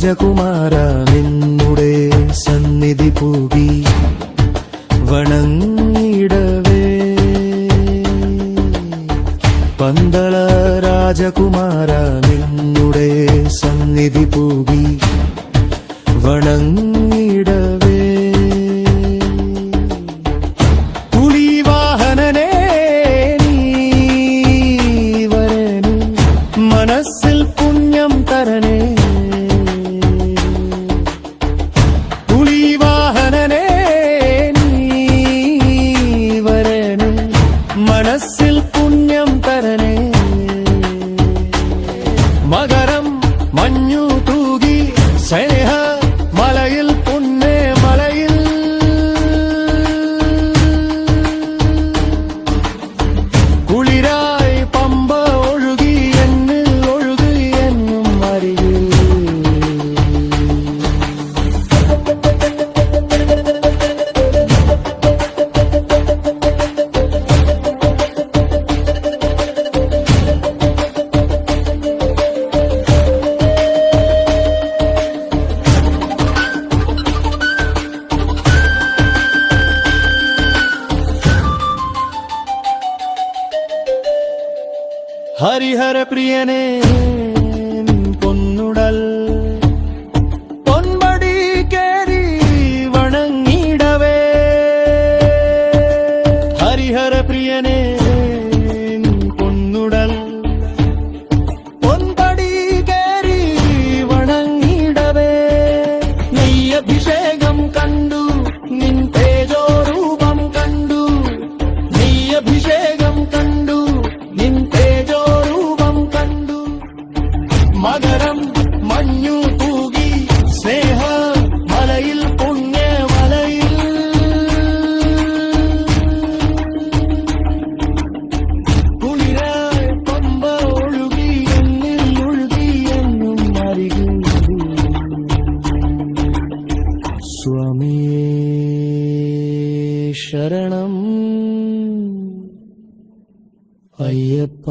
രാജകുമാര നിന്നുടെ സന്നിധി പൂകി വണങ്ങിടവേ. പന്തള രാജകുമാര നിന്നുടെ സന്നിധി പൂകി വണങ്ങിടവേ. പുലിവാഹനനേ നീ വരനേ, മനസ്സിൽ പുണ്യം തരണേ. പുലിവാഹനനേ നീ വരനേ, മനസ്സിൽ പുണ്യം തരണേ. മകരം മഞ്ഞു തൂകി സ്നേഹ മലയിൽ പൊന്നേ മലയിൽ. കുളിരായി പമ്പ ഒഴുകി എന്നിൽ ഒഴുകി എന്നും അരികിൽ. ഹരിഹര പ്രിയനേ പൊന്നുടൽ പൊൻപടി കേറി വണങ്ങിടവേ. ഹരിഹര പ്രിയനേ പൊന്നുടൽ പൊൻപടി കേറി വണങ്ങിടവേ. നെയ്യഭിഷേകം കണ്ടു നിൻ തേജോരൂപം കണ്ടു. നെയ്യഭിഷേകം കണ്ടു നിൻ മകരം മഞ്ഞു തൂകി സ്നേഹ മലയിൽ പുണ്യ മലയിൽ. കുളിരായി പമ്പ ഒഴുകി എന്നിൽ ഒഴുകി എന്നും അരികിൽ. സ്വാമിയേ ശരണം അയ്യപ്പ.